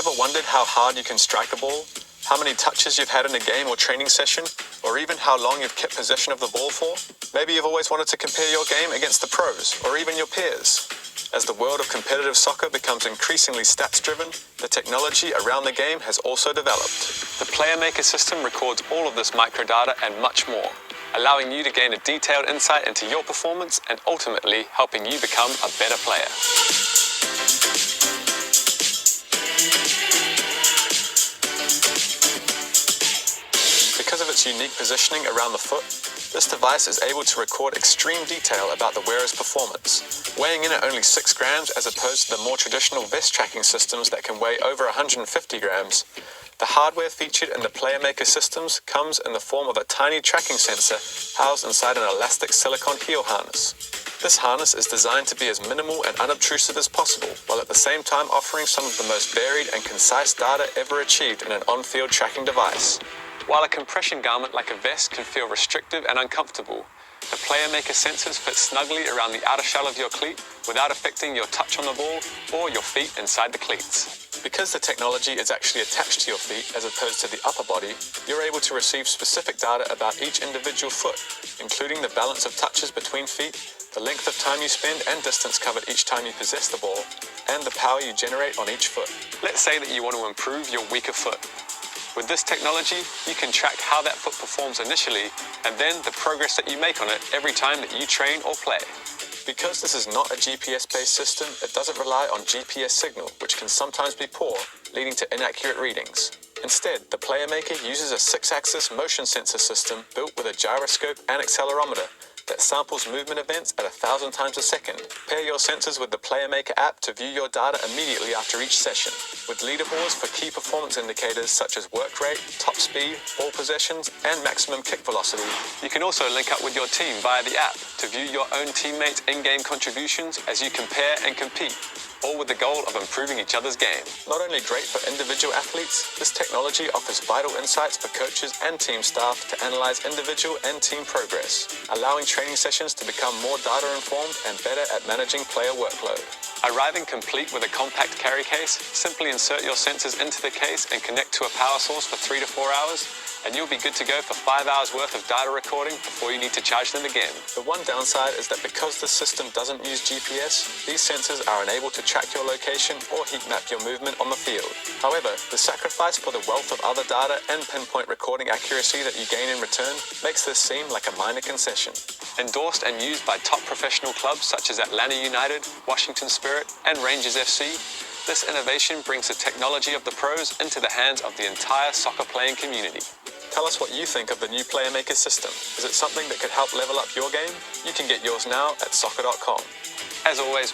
ever wondered how hard you can strike a ball? How many touches you've had in a game or training session? Or even how long you've kept possession of the ball for? Maybe you've always wanted to compare your game against the pros, or even your peers. As the world of competitive soccer becomes increasingly stats-driven, the technology around the game has also developed. The Playmaker system records all of this microdata and much more, allowing you to gain a detailed insight into your performance and ultimately helping you become a better player. Because of its unique positioning around the foot, this device is able to record extreme detail about the wearer's performance, weighing in at only 6 grams as opposed to the more traditional vest tracking systems that can weigh over 150 grams. The hardware featured in the Playmaker systems comes in the form of a tiny tracking sensor housed inside an elastic silicone heel harness. This harness is designed to be as minimal and unobtrusive as possible, while at the same time offering some of the most varied and concise data ever achieved in an on-field tracking device. While a compression garment like a vest can feel restrictive and uncomfortable, the Playmaker sensors fit snugly around the outer shell of your cleat without affecting your touch on the ball or your feet inside the cleats. Because the technology is actually attached to your feet as opposed to the upper body, you're able to receive specific data about each individual foot, including the balance of touches between feet, the length of time you spend and distance covered each time you possess the ball, and the power you generate on each foot. Let's say that you want to improve your weaker foot. With this technology, you can track how that foot performs initially and then the progress that you make on it every time that you train or play. Because this is not a GPS-based system, it doesn't rely on GPS signal, which can sometimes be poor, leading to inaccurate readings. Instead, the Playmaker uses a 6-axis motion sensor system built with a gyroscope and accelerometer that samples movement events at 1,000 times a second. Pair your sensors with the Playmaker app to view your data immediately after each session, with leaderboards for key performance indicators such as work rate, top speed, ball possessions, and maximum kick velocity. You can also link up with your team via the app to view your own teammates' in-game contributions as you compare and compete, all with the goal of improving each other's game. Not only great for individual athletes, this technology offers vital insights for coaches and team staff to analyze individual and team progress, allowing training sessions to become more data-informed and better at managing player workload. Arriving complete with a compact carry case, simply insert your sensors into the case and connect to a power source for 3 to 4 hours, and you'll be good to go for 5 hours worth of data recording before you need to charge them again. The one downside is that because the system doesn't use GPS, these sensors are unable to track your location or heat map your movement on the field. However, the sacrifice for the wealth of other data and pinpoint recording accuracy that you gain in return makes this seem like a minor concession. Endorsed and used by top professional clubs such as Atlanta United, Washington Spirit, and Rangers FC, this innovation brings the technology of the pros into the hands of the entire soccer playing community. Tell us what you think of the new Playmaker system. Is it something that could help level up your game? You can get yours now at soccer.com. As always,